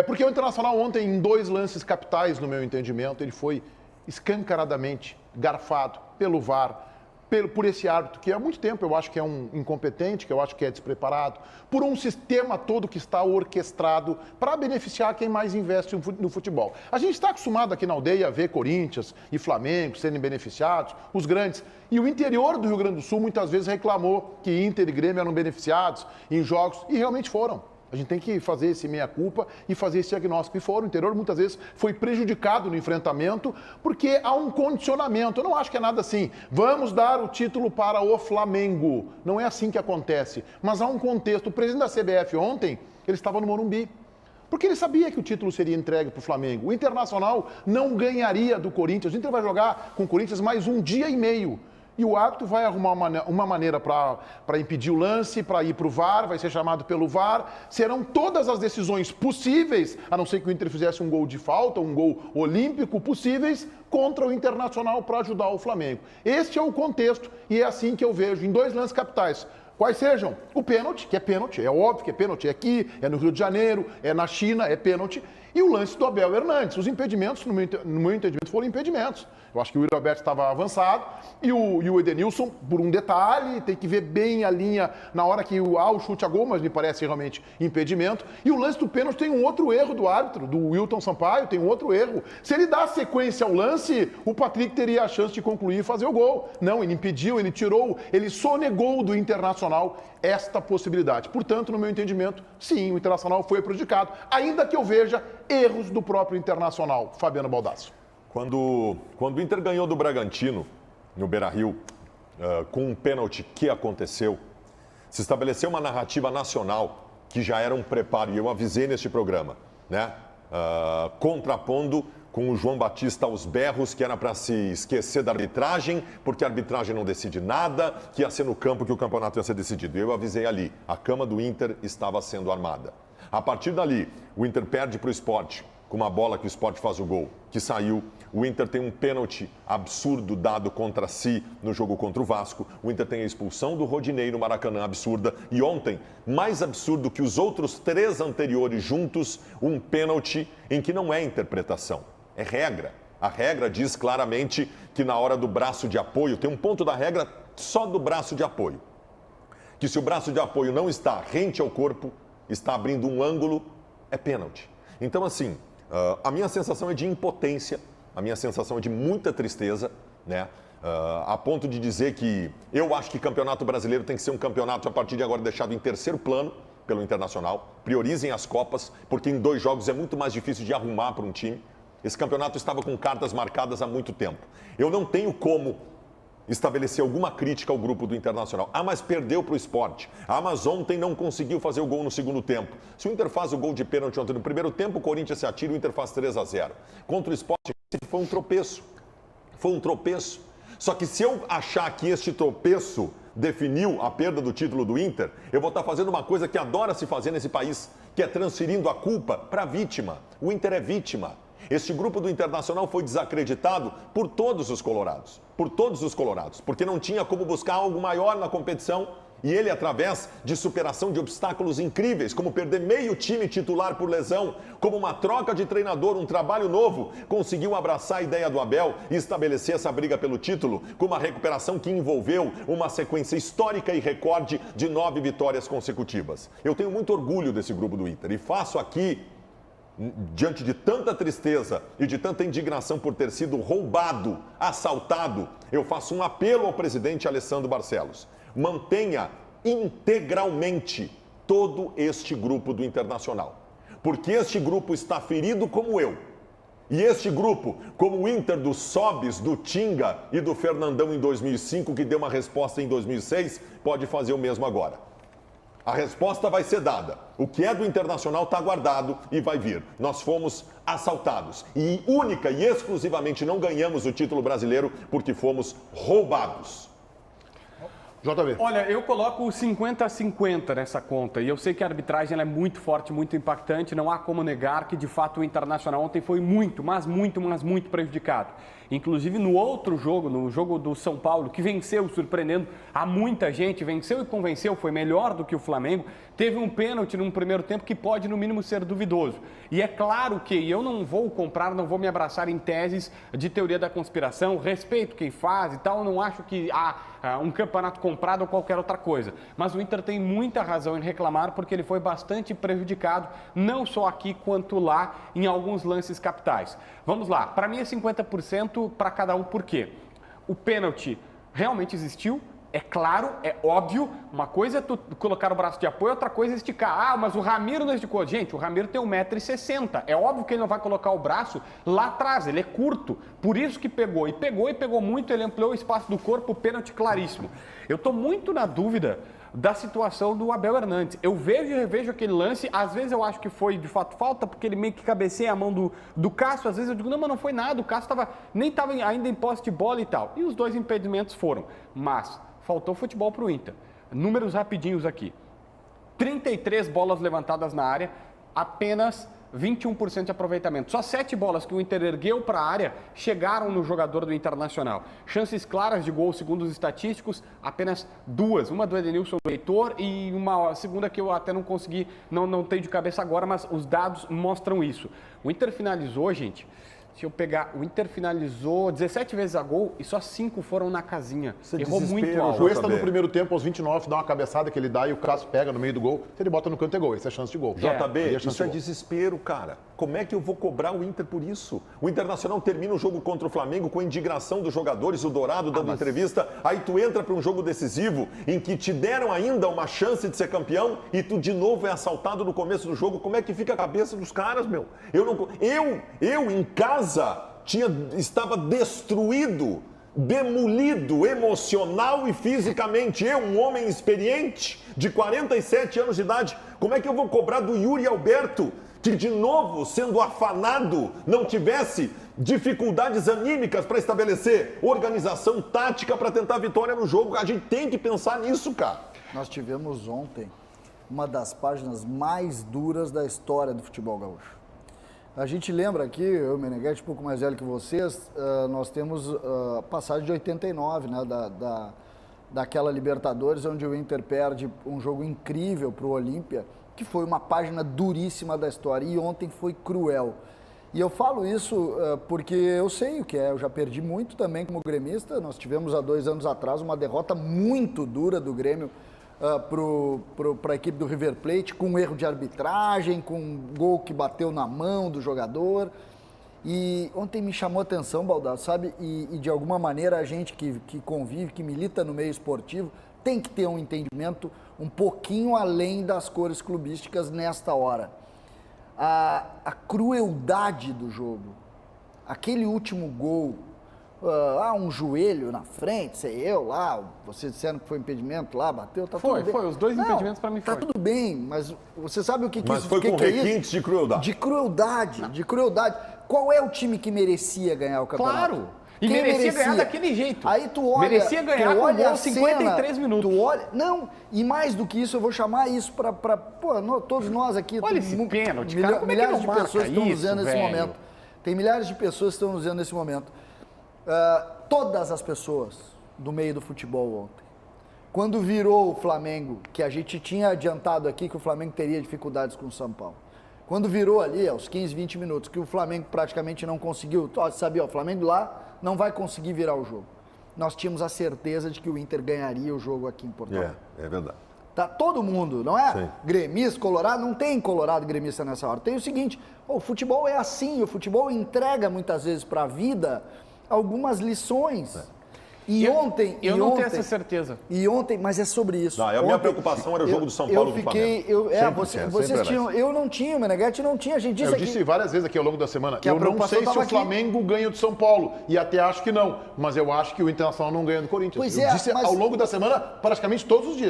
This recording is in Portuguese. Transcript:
Porque o Internacional ontem, em 2 lances capitais, no meu entendimento, ele foi escancaradamente garfado pelo VAR, por esse árbitro, que há muito tempo eu acho que é um incompetente, que eu acho que é despreparado, por um sistema todo que está orquestrado para beneficiar quem mais investe no futebol. A gente está acostumado aqui na aldeia a ver Corinthians e Flamengo serem beneficiados, os grandes. E o interior do Rio Grande do Sul muitas vezes reclamou que Inter e Grêmio eram beneficiados em jogos, e realmente foram. A gente tem que fazer esse meia-culpa e fazer esse diagnóstico. E fora, o interior muitas vezes foi prejudicado no enfrentamento porque há um condicionamento. Eu não acho que é nada assim, vamos dar o título para o Flamengo. Não é assim que acontece. Mas há um contexto. O presidente da CBF ontem, ele estava no Morumbi. Porque ele sabia que o título seria entregue para o Flamengo. O Internacional não ganharia do Corinthians. O Inter vai jogar com o Corinthians mais 1 dia e meio. E o árbitro vai arrumar uma maneira para impedir o lance, para ir para o VAR, vai ser chamado pelo VAR. Serão todas as decisões possíveis, a não ser que o Inter fizesse um gol de falta, um gol olímpico, possíveis, contra o Internacional para ajudar o Flamengo. Este é o contexto e é assim que eu vejo em 2 lances capitais. Quais sejam? O pênalti, que é pênalti, é óbvio que é pênalti, é aqui, é no Rio de Janeiro, é na China, é pênalti. E o lance do Abel Hernandes. Os impedimentos, no meu entendimento, foram impedimentos. Eu acho que o Yuri Alberto estava avançado e o Edenilson, por um detalhe, tem que ver bem a linha na hora que o chute a gol, mas me parece realmente impedimento. E o lance do pênalti tem um outro erro do árbitro, do Wilton Sampaio, tem um outro erro. Se ele dá sequência ao lance, o Patrick teria a chance de concluir e fazer o gol. Não, ele impediu, ele tirou, ele sonegou do Internacional esta possibilidade. Portanto, no meu entendimento, sim, o Internacional foi prejudicado, ainda que eu veja erros do próprio Internacional. Fabiano Baldassi. Quando o Inter ganhou do Bragantino, no Beira-Rio, com um pênalti que aconteceu, se estabeleceu uma narrativa nacional que já era um preparo, e eu avisei neste programa, né? Contrapondo com o João Batista aos berros, que era para se esquecer da arbitragem, porque a arbitragem não decide nada, que ia ser no campo que o campeonato ia ser decidido. Eu avisei ali, a cama do Inter estava sendo armada. A partir dali, o Inter perde para o Sport, com uma bola que o Sport faz o gol, que saiu. O Inter tem um pênalti absurdo dado contra si no jogo contra o Vasco. O Inter tem a expulsão do Rodinei no Maracanã, absurda. E ontem, mais absurdo que os outros 3 anteriores juntos, um pênalti em que não é interpretação, é regra. A regra diz claramente que na hora do braço de apoio, tem um ponto da regra só do braço de apoio, que se o braço de apoio não está rente ao corpo, está abrindo um ângulo, é pênalti. Então, assim, a minha sensação é de impotência, a minha sensação é de muita tristeza, né? A ponto de dizer que eu acho que campeonato brasileiro tem que ser um campeonato a partir de agora deixado em 3º plano pelo Internacional. Priorizem as Copas, porque em 2 jogos é muito mais difícil de arrumar para um time. Esse campeonato estava com cartas marcadas há muito tempo. Eu não tenho como estabelecer alguma crítica ao grupo do Internacional. Mas perdeu para o Sport. Mas ontem não conseguiu fazer o gol no segundo tempo. Se o Inter faz o gol de pênalti ontem no primeiro tempo, o Corinthians se atira, o Inter faz 3-0. Contra o Sport, foi um tropeço. Foi um tropeço. Só que se eu achar que este tropeço definiu a perda do título do Inter, eu vou estar fazendo uma coisa que adora se fazer nesse país, que é transferindo a culpa para a vítima. O Inter é vítima. Este grupo do Internacional foi desacreditado por todos os colorados. Por todos os colorados. Porque não tinha como buscar algo maior na competição. E ele, através de superação de obstáculos incríveis, como perder meio time titular por lesão, como uma troca de treinador, um trabalho novo, conseguiu abraçar a ideia do Abel e estabelecer essa briga pelo título, com uma recuperação que envolveu uma sequência histórica e recorde de 9 vitórias consecutivas. Eu tenho muito orgulho desse grupo do Inter e faço aqui, diante de tanta tristeza e de tanta indignação por ter sido roubado, assaltado, eu faço um apelo ao presidente Alessandro Barcelos. Mantenha integralmente todo este grupo do Internacional. Porque este grupo está ferido como eu. E este grupo, como o Inter do Sobis, do Tinga e do Fernandão em 2005, que deu uma resposta em 2006, pode fazer o mesmo agora. A resposta vai ser dada. O que é do Internacional está guardado e vai vir. Nós fomos assaltados. E única e exclusivamente não ganhamos o título brasileiro porque fomos roubados. JB. Olha, eu coloco 50-50 nessa conta. E eu sei que a arbitragem ela é muito forte, muito impactante. Não há como negar que, de fato, o Internacional ontem foi muito prejudicado. Inclusive, no outro jogo, no jogo do São Paulo, que venceu, surpreendendo a muita gente, venceu e convenceu, foi melhor do que o Flamengo, teve um pênalti num primeiro tempo que pode, no mínimo, ser duvidoso. E é claro que eu não vou comprar, não vou me abraçar em teses de teoria da conspiração, respeito quem faz e tal, não acho que há um campeonato comprado ou qualquer outra coisa. Mas o Inter tem muita razão em reclamar porque ele foi bastante prejudicado, não só aqui quanto lá, em alguns lances capitais. Vamos lá, para mim é 50% para cada um, por quê? O pênalti realmente existiu, é claro, é óbvio, uma coisa é tu colocar o braço de apoio, outra coisa é esticar. Ah, mas o Ramiro não esticou. Gente, o Ramiro tem 1,60 m, é óbvio que ele não vai colocar o braço lá atrás, ele é curto, por isso que pegou, e pegou muito, ele ampliou o espaço do corpo, pênalti claríssimo. Eu estou muito na dúvida da situação do Abel Hernandes. Eu vejo e revejo aquele lance, às vezes eu acho que foi de fato falta, porque ele meio que cabeceia a mão do Cássio, às vezes eu digo, não, mas não foi nada, o Cássio nem estava ainda em posse de bola e tal. E os dois impedimentos foram, mas faltou futebol para o Inter. Números rapidinhos aqui. 33 bolas levantadas na área, apenas 21% de aproveitamento. Só 7 bolas que o Inter ergueu para a área chegaram no jogador do Internacional. Chances claras de gol, segundo os estatísticos, apenas 2. Uma do Edenilson do Heitor e uma segunda que eu até não consegui, não tenho de cabeça agora, mas os dados mostram isso. O Inter finalizou, gente, se eu pegar, o Inter finalizou 17 vezes a gol e só 5 foram na casinha. Errou muito alto. O Cuesta no primeiro tempo, aos 29, dá uma cabeçada que ele dá e o Cássio pega no meio do gol. Se ele bota no canto é gol, essa é a chance de gol. JB, isso é desespero, cara. Como é que eu vou cobrar o Inter por isso? O Internacional termina o jogo contra o Flamengo com a indignação dos jogadores, o Dourado dando entrevista, aí tu entra para um jogo decisivo em que te deram ainda uma chance de ser campeão e tu de novo é assaltado no começo do jogo. Como é que fica a cabeça dos caras, meu? Eu em casa estava destruído, demolido emocional e fisicamente. Eu, um homem experiente de 47 anos de idade, como é que eu vou cobrar do Yuri Alberto, que de novo, sendo afanado, não tivesse dificuldades anímicas para estabelecer organização tática para tentar vitória no jogo? A gente tem que pensar nisso, cara. Nós tivemos ontem uma das páginas mais duras da história do futebol gaúcho. A gente lembra aqui, eu e o Meneghetti, um pouco mais velho que vocês, nós temos a passagem de 89, né, daquela Libertadores, onde o Inter perde um jogo incrível para o Olímpia, que foi uma página duríssima da história, e ontem foi cruel. E eu falo isso porque eu sei o que é, eu já perdi muito também como gremista. Nós tivemos há 2 anos atrás uma derrota muito dura do Grêmio para a equipe do River Plate, com um erro de arbitragem, com um gol que bateu na mão do jogador. E ontem me chamou a atenção, Baldasso, sabe? E de alguma maneira a gente que convive, que milita no meio esportivo, tem que ter um entendimento um pouquinho além das cores clubísticas nesta hora. A crueldade do jogo, aquele último gol, um joelho na frente, sei eu lá, vocês disseram que foi impedimento lá, bateu, tá tudo bem. Foi, os dois impedimentos para mim foi. Tá tudo bem, mas você sabe o que mas foi com requintes de crueldade. De crueldade. Qual é o time que merecia ganhar o campeonato? Claro! E merecia ganhar daquele jeito. Aí tu olha, merecia ganhar com gol 53 minutos. Tu olha, não, e mais do que isso, eu vou chamar isso para todos nós aqui. Olha esse pênalti, cara, como milhares é que não de pessoas marca estão nos isso, vendo nesse velho? momento. Tem milhares de pessoas que estão nos vendo nesse momento. Todas as pessoas do meio do futebol ontem, quando virou o Flamengo, que a gente tinha adiantado aqui que o Flamengo teria dificuldades com o São Paulo, quando virou ali, aos 15, 20 minutos, que o Flamengo praticamente não conseguiu, sabia, o Flamengo lá não vai conseguir virar o jogo. Nós tínhamos a certeza de que o Inter ganharia o jogo aqui em Porto Alegre. É verdade. Tá todo mundo, não é? Sim. Gremista, colorado, não tem colorado gremista nessa hora. Tem o seguinte, o futebol é assim, o futebol entrega muitas vezes para a vida algumas lições. E ontem... Eu não tenho essa certeza. E ontem, mas é sobre isso. Não, a minha preocupação era o jogo do São Paulo do Flamengo. Vocês tinham, eu não tinha, o Meneghetti não tinha, a gente disse Eu disse várias vezes aqui ao longo da semana, que a eu não preocupação sei se tava o Flamengo ganha do São Paulo, e até acho que não, mas eu acho que o Internacional não ganha do Corinthians. Pois eu é, disse mas- ao longo da semana, praticamente todos os dias.